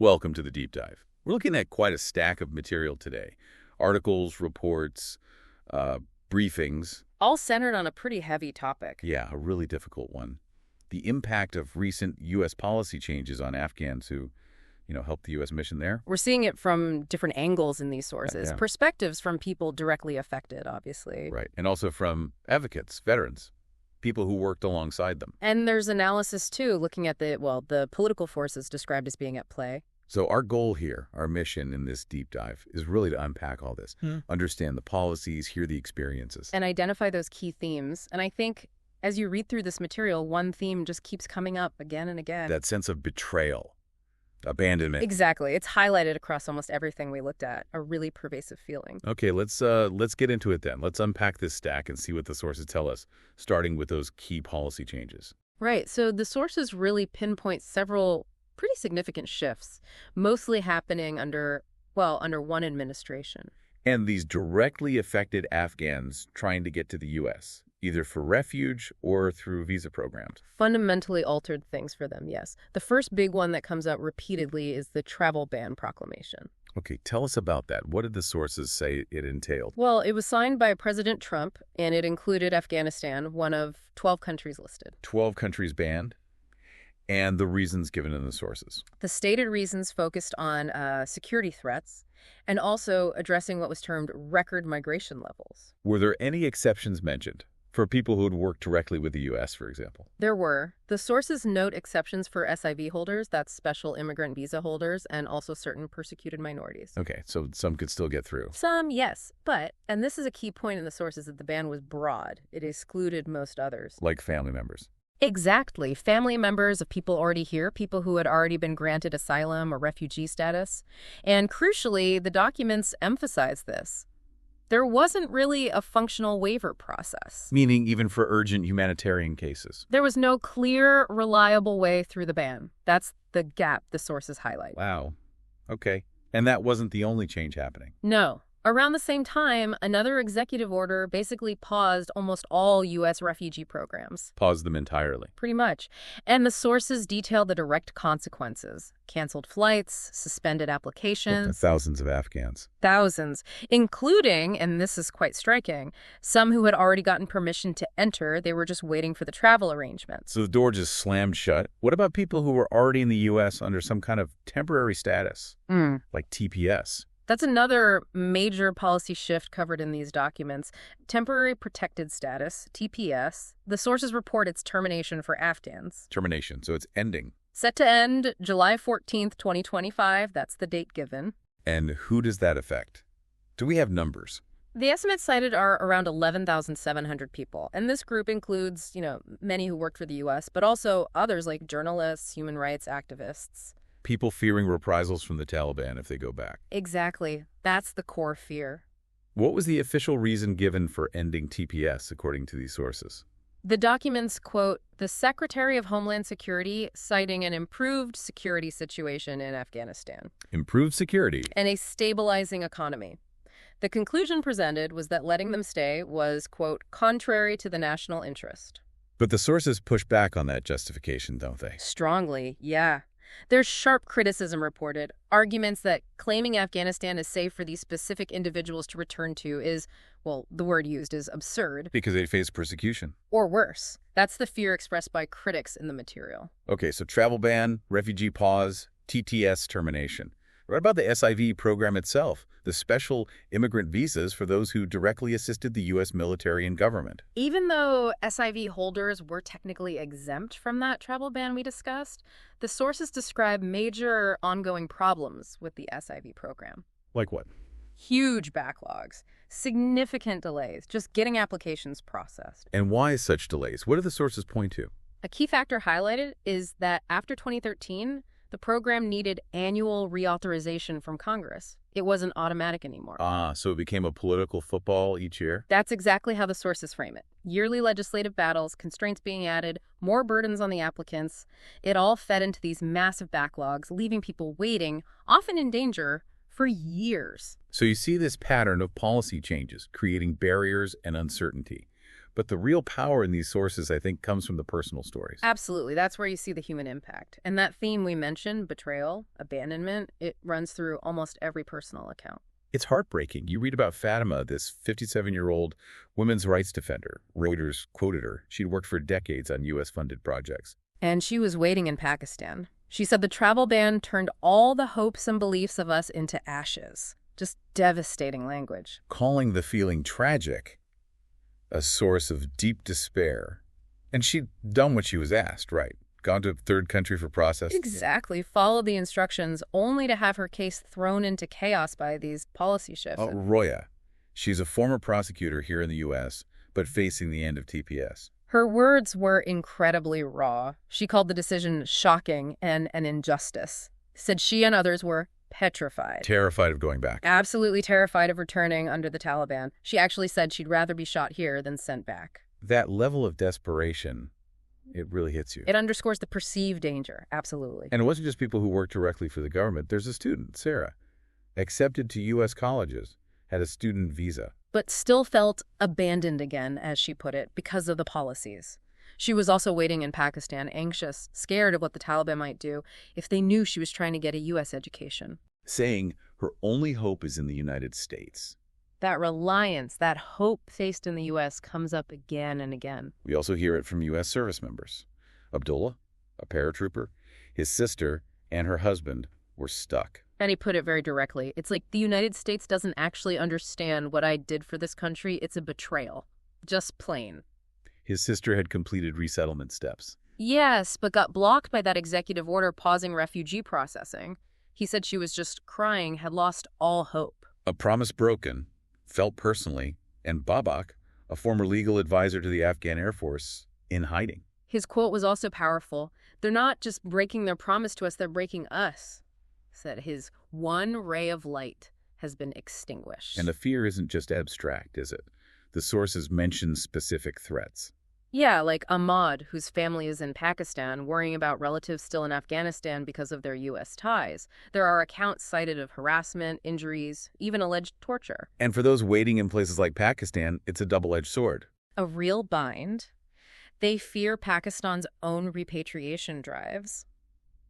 Welcome to the Deep Dive. We're looking at quite a stack of material today. Articles, reports, briefings. All centered on a pretty heavy topic. Yeah, a really difficult one. The impact of recent U.S. policy changes on Afghans who, helped the U.S. mission there. We're seeing it from different angles in these sources. Yeah. Perspectives from people directly affected, obviously. Right, and also from advocates, veterans, people who worked alongside them. And there's analysis, too, looking at the political forces described as being at play. So our goal here, our mission in this deep dive, is really to unpack all this, understand the policies, hear the experiences. And identify those key themes. And I think as you read through this material, one theme just keeps coming up again and again. That sense of betrayal, abandonment. Exactly. It's highlighted across almost everything we looked at, a really pervasive feeling. Okay, let's get into it then. Let's unpack this stack and see what the sources tell us, starting with those key policy changes. Right. So the sources really pinpoint several pretty significant shifts, mostly happening under one administration. And these directly affected Afghans trying to get to the U.S., either for refuge or through visa programs. Fundamentally altered things for them, yes. The first big one that comes up repeatedly is the travel ban proclamation. Okay, tell us about that. What did the sources say it entailed? Well, it was signed by President Trump, and it included Afghanistan, one of 12 countries listed. 12 countries banned? And the reasons given in the sources. The stated reasons focused on security threats and also addressing what was termed record migration levels. Were there any exceptions mentioned for people who had worked directly with the U.S., for example? There were. The sources note exceptions for SIV holders, that's special immigrant visa holders, and also certain persecuted minorities. Okay, so some could still get through. Some, yes. But, and this is a key point in the sources, that the ban was broad. It excluded most others. Like family members. Exactly. Family members of people already here, people who had already been granted asylum or refugee status. And crucially, the documents emphasize this. There wasn't really a functional waiver process. Meaning even for urgent humanitarian cases. There was no clear, reliable way through the ban. That's the gap the sources highlight. Wow. Okay. And that wasn't the only change happening. No. Around the same time, another executive order basically paused almost all U.S. refugee programs. Paused them entirely. Pretty much. And the sources detail the direct consequences. Canceled flights, suspended applications. Thousands of Afghans. Thousands, including, and this is quite striking, some who had already gotten permission to enter. They were just waiting for the travel arrangements. So the door just slammed shut. What about people who were already in the U.S. under some kind of temporary status, like TPS? That's another major policy shift covered in these documents. Temporary protected status, TPS. The sources report its termination for Afghans. Termination, so it's ending. Set to end July 14th, 2025. That's the date given. And who does that affect? Do we have numbers? The estimates cited are around 11,700 people. And this group includes, many who worked for the U.S., but also others like journalists, human rights activists. People fearing reprisals from the Taliban if they go back. Exactly. That's the core fear. What was the official reason given for ending TPS, according to these sources? The documents quote the Secretary of Homeland Security citing an improved security situation in Afghanistan. Improved security. And a stabilizing economy. The conclusion presented was that letting them stay was, quote, contrary to the national interest. But the sources push back on that justification, don't they? Strongly, yeah. There's sharp criticism reported, arguments that claiming Afghanistan is safe for these specific individuals to return to is, well, the word used is absurd. Because they face persecution. Or worse. That's the fear expressed by critics in the material. Okay, so travel ban, refugee pause, TTS termination. What about the SIV program itself, the special immigrant visas for those who directly assisted the U.S. military and government? Even though SIV holders were technically exempt from that travel ban we discussed, the sources describe major ongoing problems with the SIV program. Like what? Huge backlogs, significant delays, just getting applications processed. And why such delays? What do the sources point to? A key factor highlighted is that after 2013, the program needed annual reauthorization from Congress. It wasn't automatic anymore. So it became a political football each year? That's exactly how the sources frame it. Yearly legislative battles, constraints being added, more burdens on the applicants. It all fed into these massive backlogs, leaving people waiting, often in danger, for years. So you see this pattern of policy changes, creating barriers and uncertainty. But the real power in these sources, I think, comes from the personal stories. Absolutely. That's where you see the human impact. And that theme we mentioned, betrayal, abandonment, it runs through almost every personal account. It's heartbreaking. You read about Fatima, this 57-year-old women's rights defender. Reuters quoted her. She'd worked for decades on U.S.-funded projects. And she was waiting in Pakistan. She said the travel ban turned all the hopes and beliefs of us into ashes. Just devastating language. Calling the feeling tragic, a source of deep despair. And she'd done what she was asked, right? Gone to a third country for process. Exactly. Followed the instructions only to have her case thrown into chaos by these policy shifts. Roya. She's a former prosecutor here in the U.S., but facing the end of TPS. Her words were incredibly raw. She called the decision shocking and an injustice. Said she and others were petrified. Terrified of going back. Absolutely terrified of returning under the Taliban. She actually said she'd rather be shot here than sent back. That level of desperation, it really hits you. It underscores the perceived danger, absolutely. And it wasn't just people who worked directly for the government. There's a student, Sarah, accepted to U.S. colleges, had a student visa. But still felt abandoned again, as she put it, because of the policies. She was also waiting in Pakistan, anxious, scared of what the Taliban might do if they knew she was trying to get a U.S. education. Saying her only hope is in the United States. That reliance, that hope faced in the U.S. comes up again and again. We also hear it from U.S. service members. Abdullah, a paratrooper, his sister, and her husband were stuck. And he put it very directly. It's like the United States doesn't actually understand what I did for this country. It's a betrayal. Just plain. His sister had completed resettlement steps. Yes, but got blocked by that executive order pausing refugee processing. He said she was just crying, had lost all hope. A promise broken, felt personally, and Babak, a former legal advisor to the Afghan Air Force, in hiding. His quote was also powerful. They're not just breaking their promise to us, they're breaking us. Said his one ray of light has been extinguished. And the fear isn't just abstract, is it? The sources mention specific threats. Yeah, like Ahmad, whose family is in Pakistan, worrying about relatives still in Afghanistan because of their U.S. ties. There are accounts cited of harassment, injuries, even alleged torture. And for those waiting in places like Pakistan, it's a double-edged sword. A real bind. They fear Pakistan's own repatriation drives.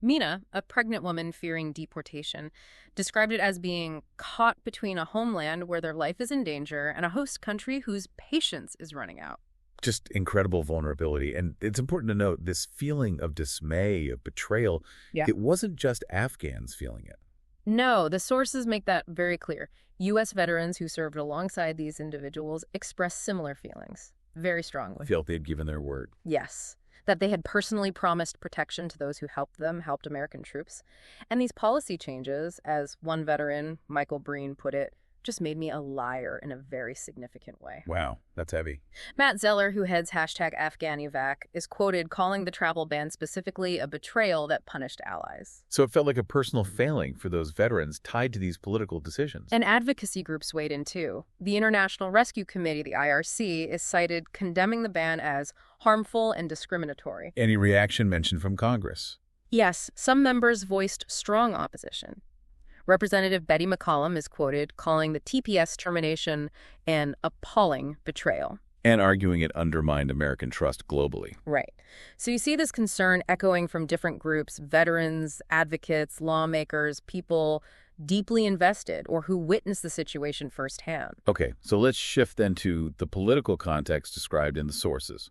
Mina, a pregnant woman fearing deportation, described it as being caught between a homeland where their life is in danger and a host country whose patience is running out. Just incredible vulnerability. And it's important to note this feeling of dismay, of betrayal, It wasn't just Afghans feeling it. No, the sources make that very clear. U.S. veterans who served alongside these individuals expressed similar feelings, very strongly. Felt they had given their word. Yes, that they had personally promised protection to those who helped them, helped American troops. And these policy changes, as one veteran, Michael Breen, put it, just made me a liar in a very significant way. Wow, that's heavy. Matt Zeller, who heads #AfghaniVac, is quoted calling the travel ban specifically a betrayal that punished allies. So it felt like a personal failing for those veterans tied to these political decisions. And advocacy groups weighed in too. The International Rescue Committee, the IRC, is cited condemning the ban as harmful and discriminatory. Any reaction mentioned from Congress? Yes, some members voiced strong opposition. Representative Betty McCollum is quoted calling the TPS termination an appalling betrayal. And arguing it undermined American trust globally. Right. So you see this concern echoing from different groups, veterans, advocates, lawmakers, people deeply invested or who witnessed the situation firsthand. Okay, so let's shift then to the political context described in the sources.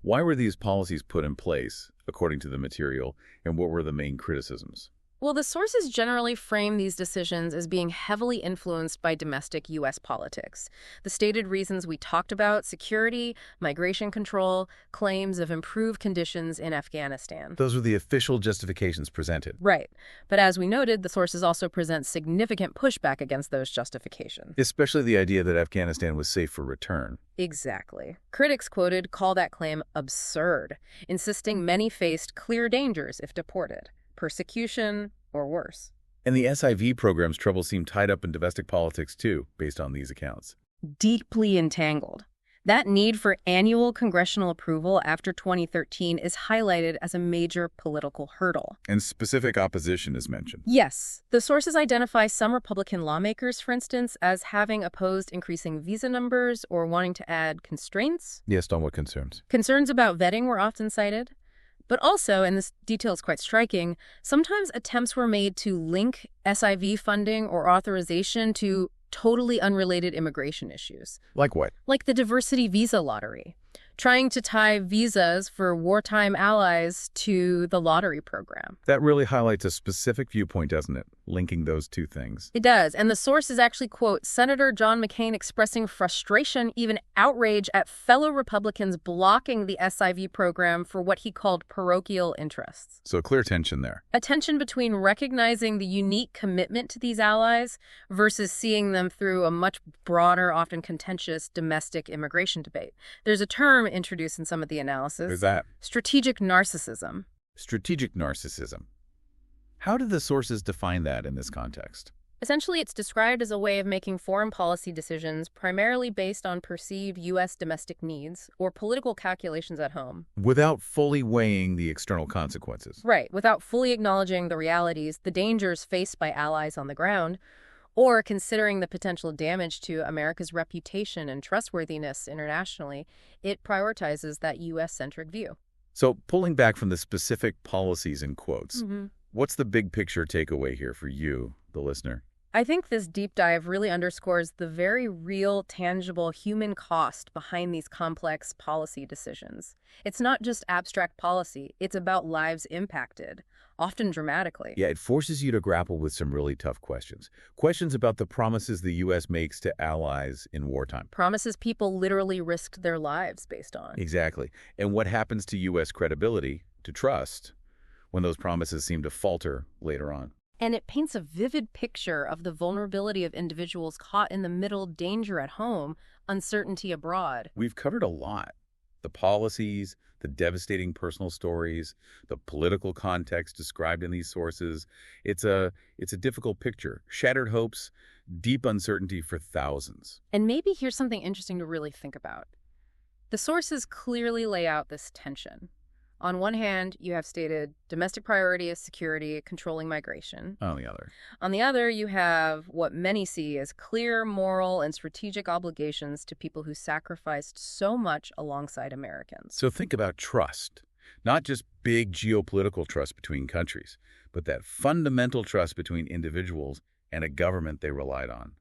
Why were these policies put in place, according to the material, and what were the main criticisms? Well, the sources generally frame these decisions as being heavily influenced by domestic U.S. politics. The stated reasons we talked about, security, migration control, claims of improved conditions in Afghanistan. Those were the official justifications presented. Right. But as we noted, the sources also present significant pushback against those justifications. Especially the idea that Afghanistan was safe for return. Exactly. Critics quoted call that claim absurd, insisting many faced clear dangers if deported. Persecution, or worse. And the SIV program's trouble seemed tied up in domestic politics too, based on these accounts. Deeply entangled. That need for annual congressional approval after 2013 is highlighted as a major political hurdle. And specific opposition is mentioned. Yes, the sources identify some Republican lawmakers, for instance, as having opposed increasing visa numbers or wanting to add constraints. Yes, on what concerns? Concerns about vetting were often cited. But also, and this detail is quite striking, sometimes attempts were made to link SIV funding or authorization to totally unrelated immigration issues. Like what? Like the diversity visa lottery, trying to tie visas for wartime allies to the lottery program. That really highlights a specific viewpoint, doesn't it? Linking those two things. It does, and the sources actually quote Senator John McCain expressing frustration, even outrage at fellow Republicans blocking the SIV program for what he called parochial interests. So clear tension there. A tension between recognizing the unique commitment to these allies versus seeing them through a much broader, often contentious domestic immigration debate. There's a term introduced in some of the analysis. Who's that? Strategic narcissism. Strategic narcissism. How do the sources define that in this context? Essentially, it's described as a way of making foreign policy decisions primarily based on perceived U.S. domestic needs or political calculations at home. Without fully weighing the external consequences. Right, without fully acknowledging the realities, the dangers faced by allies on the ground, or considering the potential damage to America's reputation and trustworthiness internationally, it prioritizes that U.S.-centric view. So pulling back from the specific policies in quotes, Mm-hmm. what's the big picture takeaway here for you, the listener? I think this deep dive really underscores the very real, tangible human cost behind these complex policy decisions. It's not just abstract policy, it's about lives impacted, often dramatically. Yeah, it forces you to grapple with some really tough questions. Questions about the promises the U.S. makes to allies in wartime. Promises people literally risked their lives based on. Exactly. And what happens to U.S. credibility, to trust, when those promises seem to falter later on. And it paints a vivid picture of the vulnerability of individuals caught in the middle, danger at home, uncertainty abroad. We've covered a lot. The policies, the devastating personal stories, the political context described in these sources. It's a difficult picture. Shattered hopes, deep uncertainty for thousands. And maybe here's something interesting to really think about. The sources clearly lay out this tension. On one hand, you have stated domestic priority is security, controlling migration. On the other. On the other, you have what many see as clear moral and strategic obligations to people who sacrificed so much alongside Americans. So think about trust. Not just big geopolitical trust between countries, but that fundamental trust between individuals and a government they relied on.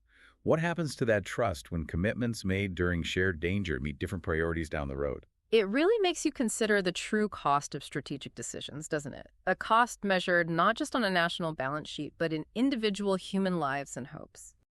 What happens to that trust when commitments made during shared danger meet different priorities down the road? It really makes you consider the true cost of strategic decisions, doesn't it? A cost measured not just on a national balance sheet, but in individual human lives and hopes.